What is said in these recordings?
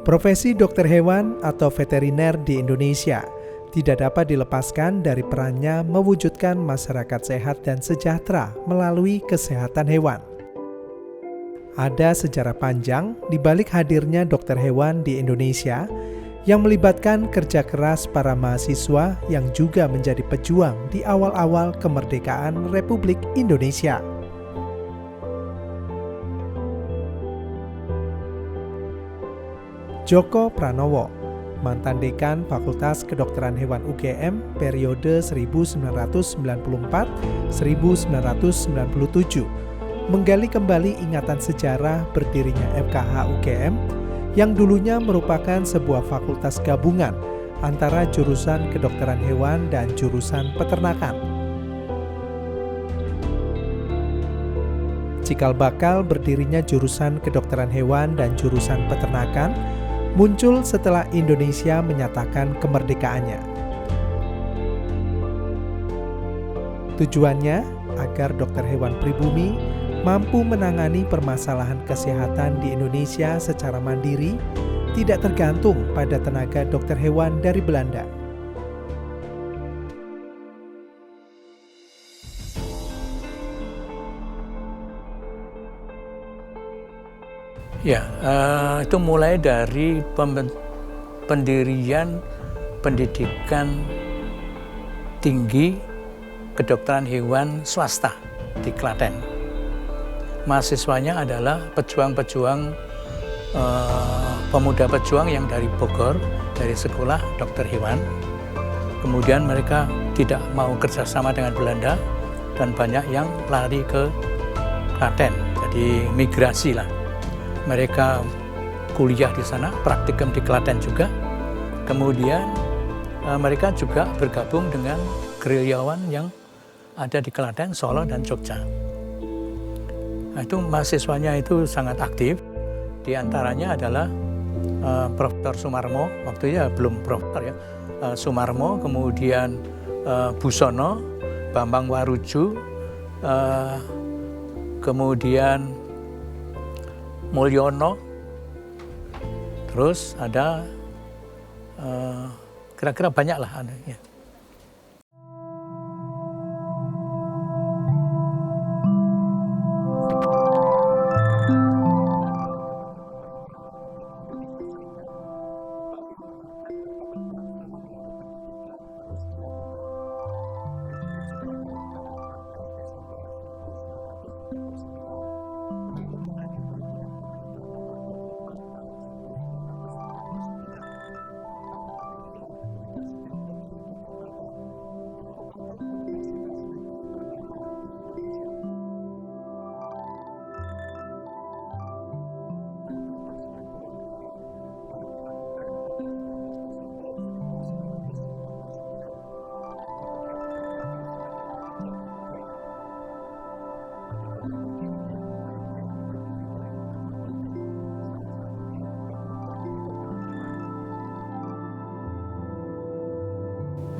Profesi dokter hewan atau veteriner di Indonesia tidak dapat dilepaskan dari perannya mewujudkan masyarakat sehat dan sejahtera melalui kesehatan hewan. Ada sejarah panjang di balik hadirnya dokter hewan di Indonesia yang melibatkan kerja keras para mahasiswa yang juga menjadi pejuang di awal-awal kemerdekaan Republik Indonesia. Djoko Pranowo, mantan dekan Fakultas Kedokteran Hewan UGM periode 1994-1997, menggali kembali ingatan sejarah berdirinya FKH UGM yang dulunya merupakan sebuah fakultas gabungan antara jurusan kedokteran hewan dan jurusan peternakan. Cikal bakal berdirinya jurusan kedokteran hewan dan jurusan peternakan muncul setelah Indonesia menyatakan kemerdekaannya. Tujuannya agar dokter hewan pribumi mampu menangani permasalahan kesehatan di Indonesia secara mandiri, tidak tergantung pada tenaga dokter hewan dari Belanda. Ya, itu mulai dari pendirian pendidikan tinggi kedokteran hewan swasta di Klaten. Mahasiswanya adalah pejuang-pejuang, pemuda pejuang yang dari Bogor, dari sekolah dokter hewan. Kemudian mereka tidak mau kerjasama dengan Belanda dan banyak yang lari ke Klaten, jadi migrasi lah. Mereka kuliah di sana, praktikum di Klaten juga. Kemudian mereka juga bergabung dengan gerilyawan yang ada di Klaten, Solo, dan Jogja. Nah, itu mahasiswanya itu sangat aktif. Di antaranya adalah Profesor Sumarmo, waktu itu belum profesor ya, Sumarmo, kemudian Busono, Bambang Waruju, kemudian Mulyono, terus ada kira-kira banyak lah ya.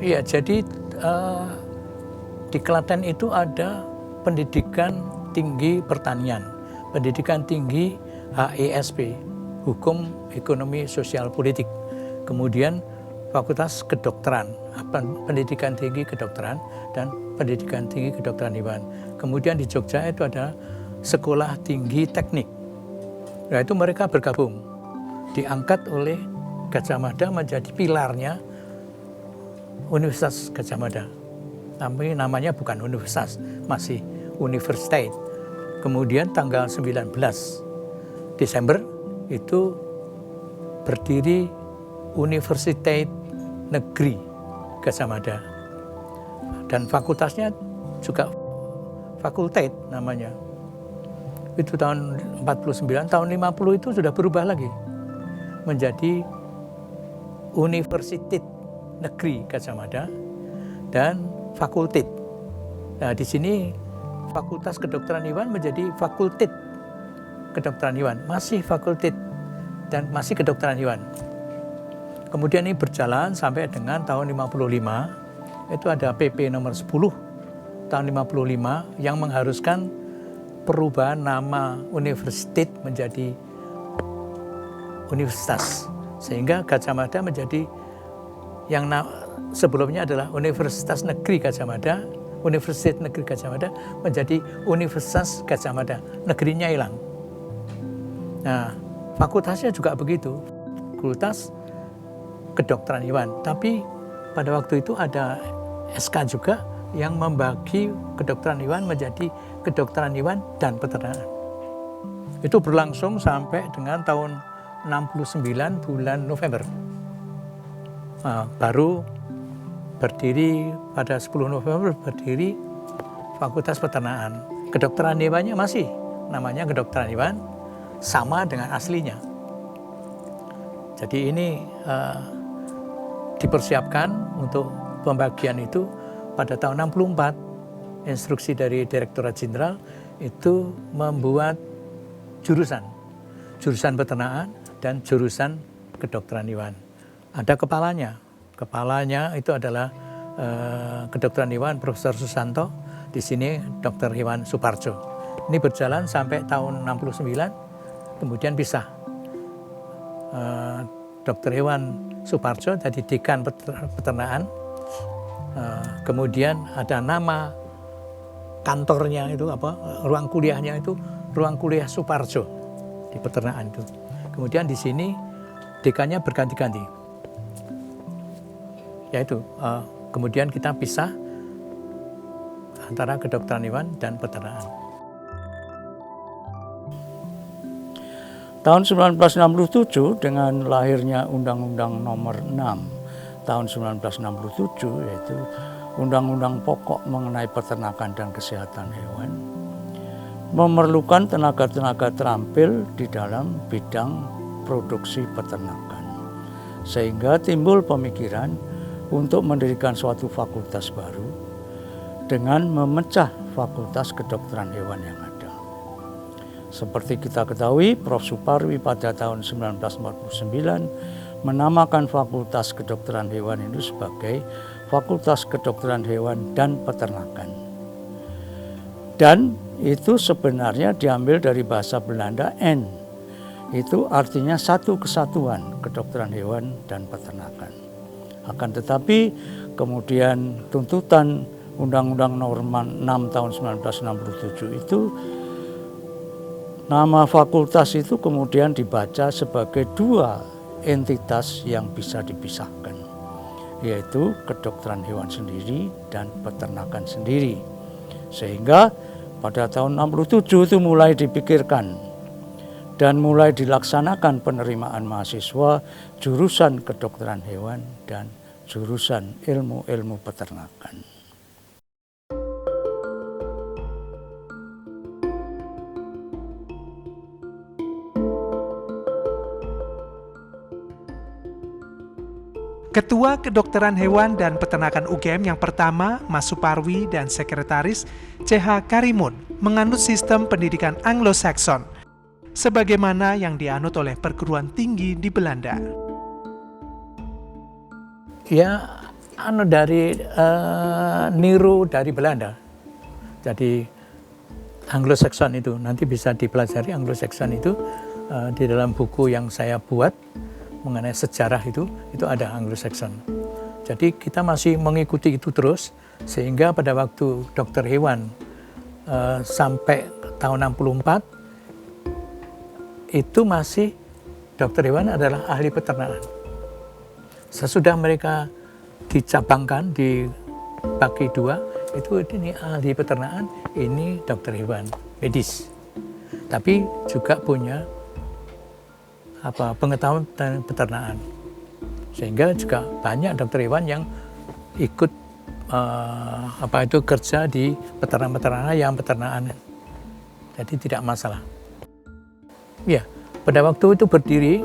Iya, jadi di Klaten itu ada pendidikan tinggi pertanian, pendidikan tinggi HESP, Hukum, Ekonomi, Sosial, Politik. Kemudian Fakultas Kedokteran, pendidikan tinggi kedokteran, dan pendidikan tinggi kedokteran hewan. Kemudian di Jogja itu ada Sekolah Tinggi Teknik. Nah, itu mereka bergabung, diangkat oleh Gajah Mada menjadi pilarnya Universitas Gajah Mada. Tapi namanya bukan universitas, masih Universiteit. Kemudian tanggal 19 Desember itu berdiri Universiteit Negeri Gadjah Mada. Dan fakultasnya juga fakultet namanya. Itu tahun 49, tahun 50 itu sudah berubah lagi menjadi Universiteit Negeri Gadjah Mada dan fakultet. Nah, di sini Fakultas Kedokteran Hewan menjadi Fakultet Kedokteran Hewan, masih fakultet dan masih kedokteran hewan. Kemudian ini berjalan sampai dengan tahun 55, itu ada PP nomor 10 tahun 55 yang mengharuskan perubahan nama universitas menjadi universitas. Sehingga Gadjah Mada menjadi yang sebelumnya adalah Universitas Negeri Gadjah Mada, Universitas Negeri Gadjah Mada menjadi Universitas Gadjah Mada, negerinya hilang. Nah, fakultasnya juga begitu, fakultas kedokteran hewan. Tapi pada waktu itu ada SK juga yang membagi kedokteran hewan menjadi kedokteran hewan dan peternakan. Itu berlangsung sampai dengan tahun 69 bulan November. Nah, baru berdiri pada 10 November berdiri Fakultas Peternakan. Kedokteran hewannya masih namanya kedokteran hewan, sama dengan aslinya. Jadi ini dipersiapkan untuk pembagian itu pada tahun 64. Instruksi dari Direktorat Jenderal itu membuat jurusan peternakan dan jurusan kedokteran hewan. Ada kepalanya. Kepalanya itu adalah kedokteran hewan Profesor Susanto. Di sini Dr. Hewan Suparjo. Ini berjalan sampai tahun 69. Kemudian pisah. Dr. Hewan Suparjo jadi dekan peternakan. Kemudian ada nama kantornya itu ruang kuliahnya itu ruang kuliah Suparjo di peternakan itu. Kemudian di sini dekannya berganti-ganti. Yaitu kemudian kita pisah antara kedokteran hewan dan peternakan. Tahun 1967 dengan lahirnya Undang-Undang Nomor 6 tahun 1967, yaitu Undang-Undang Pokok mengenai peternakan dan kesehatan hewan, memerlukan tenaga-tenaga terampil di dalam bidang produksi peternakan. Sehingga timbul pemikiran untuk mendirikan suatu fakultas baru dengan memecah fakultas kedokteran hewan yang ada. Seperti kita ketahui, Prof. Suparwi pada tahun 1949 menamakan Fakultas Kedokteran Hewan itu sebagai Fakultas Kedokteran Hewan dan Peternakan. Dan itu sebenarnya diambil dari bahasa Belanda N. Itu artinya satu kesatuan kedokteran hewan dan peternakan. Akan tetapi kemudian tuntutan Undang-Undang Nomor 6 tahun 1967 itu nama fakultas itu kemudian dibaca sebagai dua entitas yang bisa dipisahkan, yaitu kedokteran hewan sendiri dan peternakan sendiri. Sehingga pada tahun 67 itu mulai dipikirkan dan mulai dilaksanakan penerimaan mahasiswa jurusan kedokteran hewan dan jurusan ilmu-ilmu peternakan. Ketua Kedokteran Hewan dan Peternakan UGM yang pertama, Mas Suparwi, dan Sekretaris CH Karimun menganut sistem pendidikan Anglo-Saxon, sebagaimana yang dianut oleh perguruan tinggi di Belanda. Ya, niru dari Belanda. Jadi Anglo-Saxon itu nanti bisa dipelajari. Anglo-Saxon itu di dalam buku yang saya buat mengenai sejarah itu ada Anglo-Saxon. Jadi kita masih mengikuti itu terus, sehingga pada waktu dokter hewan sampai tahun 64 itu masih dokter hewan adalah ahli peternakan. Sesudah mereka dicabangkan, dibagi dua, Itu ini ahli peternakan, ini dokter hewan medis. Tapi juga punya pengetahuan tentang peternakan. Sehingga juga banyak dokter hewan yang ikut kerja di peternak-peternak yang peternakan. Jadi tidak masalah. Ya, pada waktu itu berdiri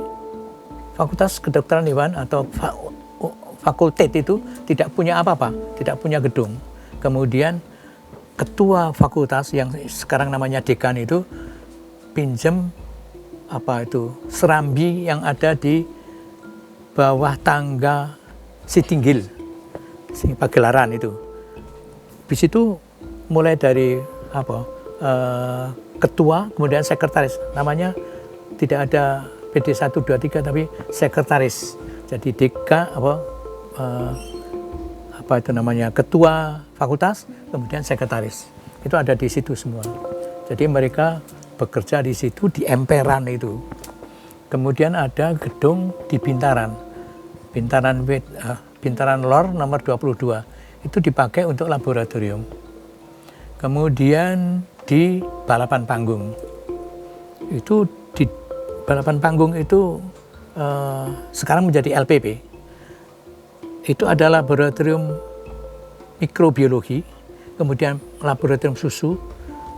Fakultas Kedokteran Hewan atau fakultet itu tidak punya apa-apa, tidak punya gedung. Kemudian ketua fakultas yang sekarang namanya dekan itu pinjam serambi yang ada di bawah tangga Sitinggil, Pagelaran itu. Di situ mulai dari ketua, kemudian sekretaris. Namanya tidak ada PD 1, 2, 3 tapi sekretaris. Jadi ketua fakultas, kemudian sekretaris. Itu ada di situ semua. Jadi mereka bekerja di situ di emperan itu. Kemudian ada gedung di Bintaran Lor nomor 22. Itu dipakai untuk laboratorium. Kemudian di Balapan Panggung. Itu di Balapan Panggung itu sekarang menjadi LPP. Itu ada laboratorium mikrobiologi, kemudian laboratorium susu,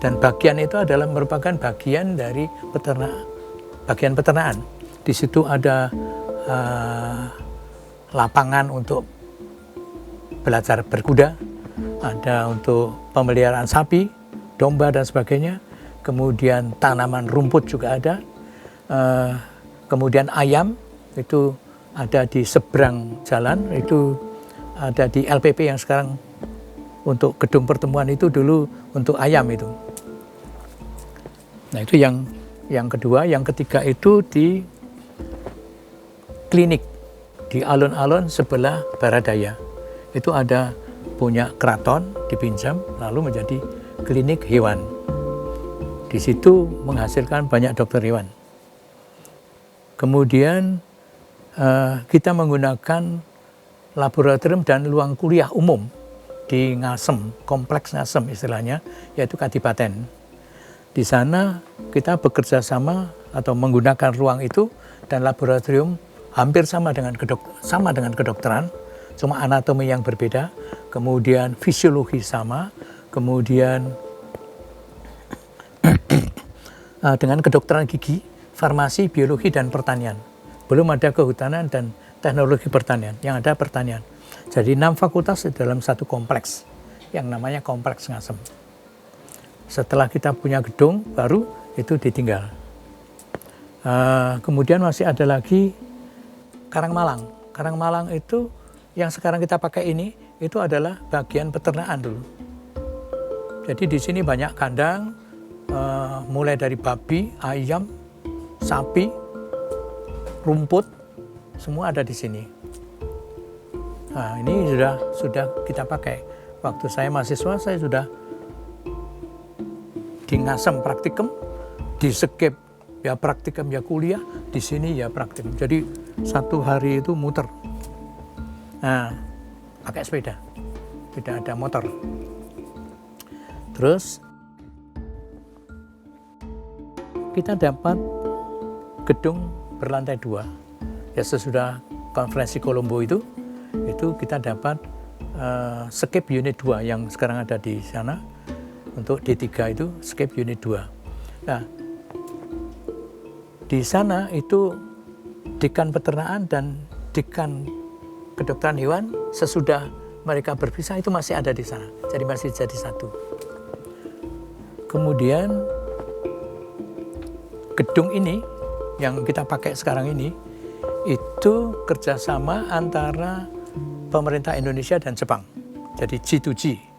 dan bagian itu adalah merupakan bagian dari bagian peternakan. Di situ ada lapangan untuk belajar berkuda, ada untuk pemeliharaan sapi, domba dan sebagainya. Kemudian tanaman rumput juga ada. Kemudian ayam itu ada di seberang jalan, itu ada di LPP yang sekarang untuk gedung pertemuan itu dulu untuk ayam itu. Nah itu yang kedua. Yang ketiga itu di klinik di alun-alun sebelah barat daya. Itu ada punya keraton dipinjam lalu menjadi klinik hewan. Di situ menghasilkan banyak dokter hewan. Kemudian kita menggunakan laboratorium dan ruang kuliah umum di Ngasem, kompleks Ngasem istilahnya, yaitu Kadipaten. Di sana kita bekerja sama atau menggunakan ruang itu dan laboratorium hampir sama dengan kedokteran, cuma anatomi yang berbeda, kemudian fisiologi sama, kemudian dengan kedokteran gigi, farmasi, biologi, dan pertanian. Belum ada kehutanan dan teknologi pertanian, yang ada pertanian. Jadi 6 fakultas dalam satu kompleks, yang namanya Kompleks Ngasem. Setelah kita punya gedung baru, itu ditinggal. Kemudian masih ada lagi Karangmalang. Karangmalang itu yang sekarang kita pakai ini, itu adalah bagian peternakan dulu. Jadi di sini banyak kandang, mulai dari babi, ayam, sapi, rumput, semua ada di sini. Nah, ini sudah kita pakai. Waktu saya mahasiswa, saya sudah di Ngasem praktikum, di Sekip ya praktikum ya kuliah, di sini ya praktikum. Jadi satu hari itu muter. Nah, pakai sepeda, tidak ada motor. Terus kita dapat gedung berlantai 2. Ya sesudah konferensi Kolombo itu kita dapat Sekip Unit 2 yang sekarang ada di sana. Untuk D3 itu Sekip Unit 2. Nah, di sana itu dekan peternakan dan dekan kedokteran hewan sesudah mereka berpisah itu masih ada di sana. Jadi masih jadi satu. Kemudian gedung ini yang kita pakai sekarang ini itu kerjasama antara pemerintah Indonesia dan Jepang. Jadi G2G.